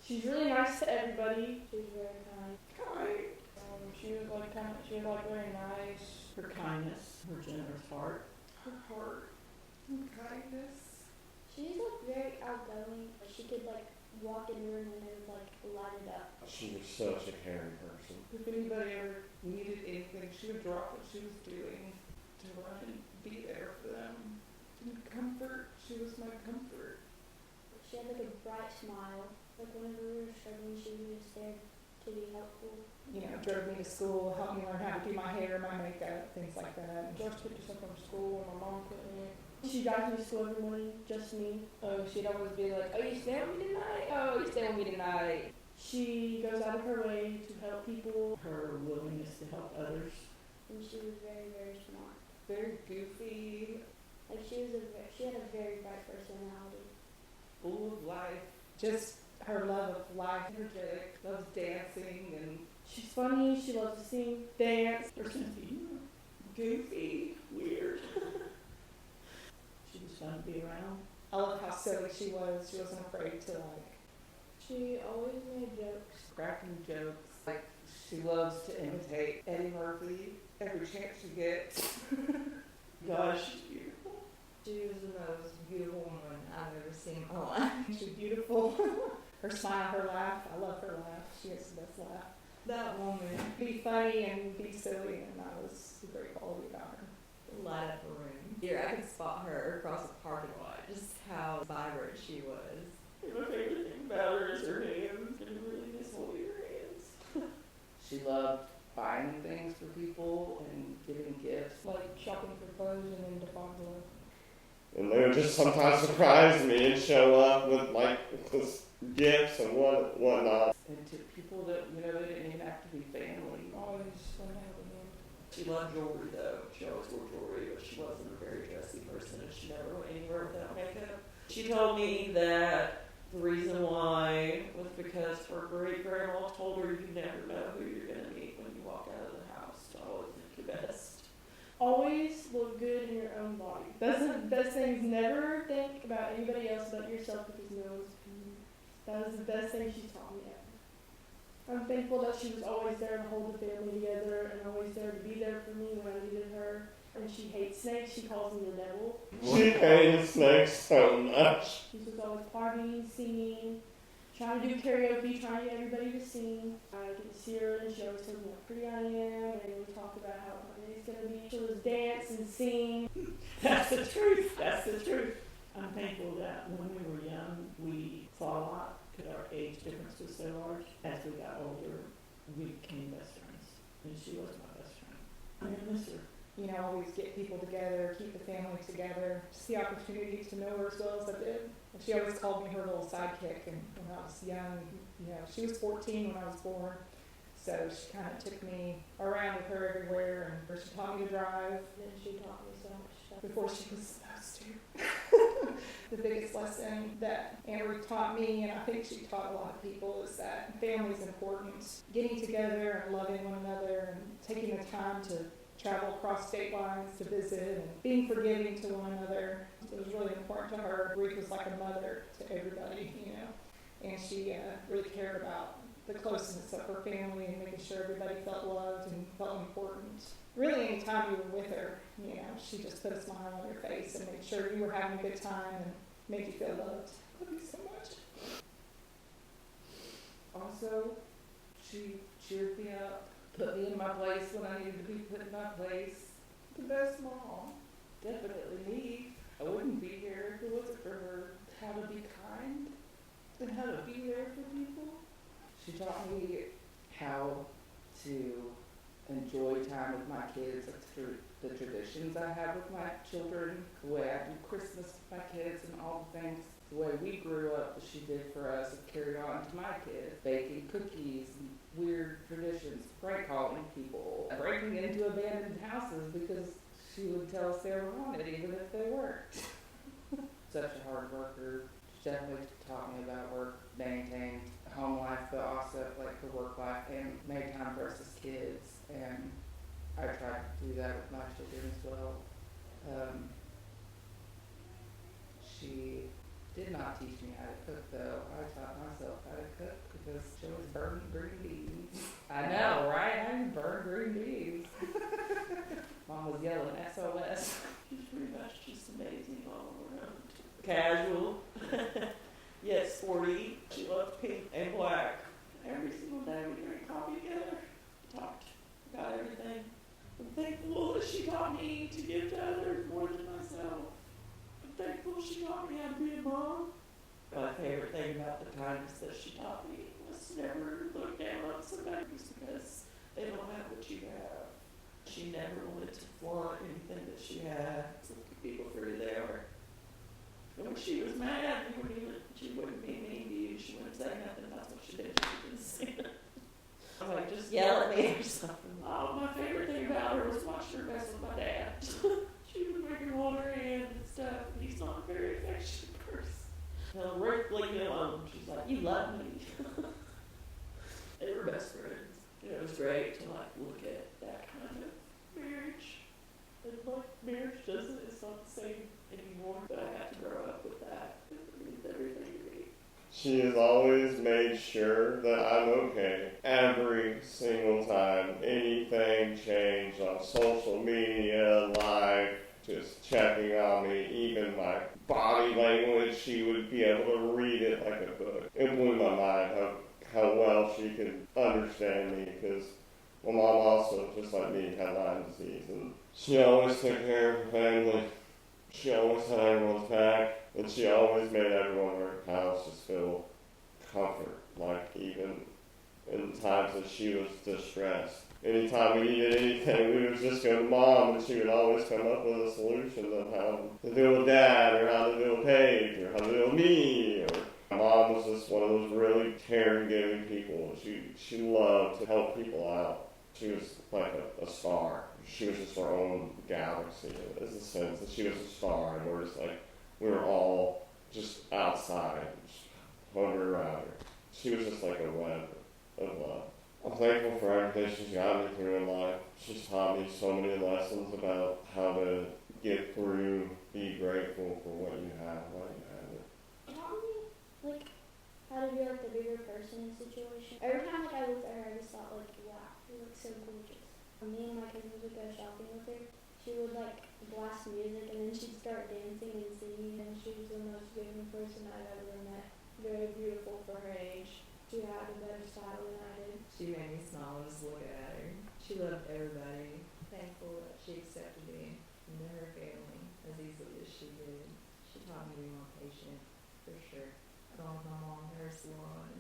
She's really nice to everybody. She's very kind. She was very nice. Her kindness, her generous heart. Her heart. Her kindness. She's very outgoing. She could walk in the room and it would light it up. She was such a caring person. If anybody ever needed anything, she would drop what she was doing to run and be there for them. And comfort. She was my comfort. She had a bright smile. Whenever we were struggling, she was just there to be helpful. Drove me to school, helped me learn how to do my hair, my makeup, things like that. Just picked us up from school when my mom couldn't. She drives me to school every morning, just me. She'd always be like, "Oh, you staying with me tonight? Oh, you staying with me tonight?" She goes out of her way to help people. Her willingness to help others. And she was very, very smart. Very goofy. She had a very bright personality. Full of life. Just her love of life. Energetic. Loves dancing and she's funny. She loves to sing, dance. Her sense of humor. Goofy. Weird. She was fun to be around. I love how silly she was. She wasn't afraid to She always made jokes. Cracking jokes. She loves to imitate Eddie Murphy every chance she gets. Gosh, she's beautiful. She was the most beautiful woman I've ever seen in my life. She's beautiful. Her smile, her laugh. I love her laugh. She has the best laugh. That woman. Be funny and be silly, and that was a great quality about her. Light up a room. Here, I could spot her across the parking lot. Just how vibrant she was. My favorite thing about her is her hands. I really miss holding her hands. She loved buying things for people and giving gifts. Like shopping for clothes and then defogling. And they would just sometimes surprise me and show up with gifts and whatnot. And to people that, they didn't even have to be family. Always fun to have them. She loved jewelry though. She always wore jewelry, but she wasn't a very dressy person and she never went anywhere without makeup. She told me that the reason why was because her great-grandma told her you never know who you're going to meet when you walk out of the house. So always look your best. Always look good in your own body. That's the best thing. Never think about anybody else but yourself because no one's opinion. That is the best thing she taught me ever. I'm thankful that she was always there to hold the family together and always there to be there for me when I needed her. And she hates snakes. She calls them the devil. She hated snakes so much. She was always partying, singing, trying to do karaoke, trying to get everybody to sing. I get to see her and she always tells me how pretty I am and we talk about how my day's going to be. She'll just dance and sing. That's the truth. That's the truth. I'm thankful that when we were young, we saw a lot because our age difference was so large. As we got older, we became best friends. And she was my best friend. I'm going to miss her. Always get people together, keep the family together, just the opportunity to know her as well as I did. And she always called me her little sidekick. And when I was young, she was 14 when I was born. So she kind of took me around with her everywhere. And she taught me to drive. And she taught me so much stuff before she was supposed to. The biggest lesson that Aunt Ruth taught me, and I think she taught a lot of people, is that family is important. Getting together and loving one another and taking the time to travel across state lines to visit and being forgiving to one another. It was really important to her. Ruth was like a mother to everybody, and she really cared about the closeness of her family and making sure everybody felt loved and felt important. Really, any time you were with her, she just put a smile on your face and made sure you were having a good time and made you feel loved. Love you so much. Also, she cheered me up. Put me in my place when I needed to be put in my place. The best mom. Definitely me. I wouldn't be here if it wasn't for her. How to be kind and how to be there for people. She taught me how to enjoy time with my kids, the traditions I have with my children, the way I do Christmas with my kids and all the things, the way we grew up that she did for us and carried on to my kids, baking cookies and weird traditions, prank calling people, breaking into abandoned houses because she would tell us they were haunted even if they weren't. Such a hard worker. She definitely taught me about work, maintained home life, but also her work life, and made time for us as kids. And I tried to do that with my children as well. She did not not teach me how to cook though. I taught myself how to cook because she was burning green beans. I know, right? I didn't burn green beans. Mom was yelling SOS. She's pretty much just amazing all around. Casual, yet sporty. She loves pink and black. Every single day we drink coffee together, talked about everything. I'm thankful that she taught me to give to others more than myself. I'm thankful she taught me how to be a mom. My favorite thing about the kindness that she taught me was never look down on somebody just because they don't have what you have. She never wanted to flaunt anything that she had. So people for who they are. And when she was mad, she wouldn't be mean to you. She wouldn't say nothing. That's what she did. She didn't say nothing. I was like, just yell at me or something. Oh, my favorite thing about her was watching her mess with my dad. She would make her hold her hand and stuff. And he's not a very affectionate person. Tell Rick, leave me alone. She's like, you love me. They were best friends. And it was great to like look at that kind of marriage. And like marriage it's not the same anymore. But I had to grow up with that. It means everything to me. She has always made sure that I'm okay. Every single time anything changed on social media, live, just checking on me, even my body language, she would be able to read it like a book. It blew my mind how well she could understand me, because my mom also, just like me, had Lyme disease, and she always took care of her family. She always had everyone's back, and she always made everyone in her house just feel comfort, like even in times that she was distressed. Anytime we needed anything, we would just go to Mom, and she would always come up with a solution of how to deal with Dad, or how to deal with Paige, or how to deal with me. Or Mom was just one of those really caring people. She loved to help people out. She was like a star. She was just her own galaxy, in a sense that she was a star, and we're just like, we were all just outside, just hovering around her. She was just like a web of love. I'm thankful for everything she's got me through in life. She's taught me so many lessons about how to get through, be grateful for what you have while you have it. Taught me, like, how to be, like, the bigger person in a situation. Every time, like, I looked at her, I just thought, like, wow, you look so gorgeous. Me and my cousins would go shopping with her. She would, like, blast music, and then she'd start dancing and singing, and she was the most giving person I've ever met. Very beautiful for her age. She had a better style than I did. She made me smile just looking at her. She loved everybody. Thankful that she accepted me into her family as easily as she did. She taught me to be more patient, for sure. I went with my mom to her salon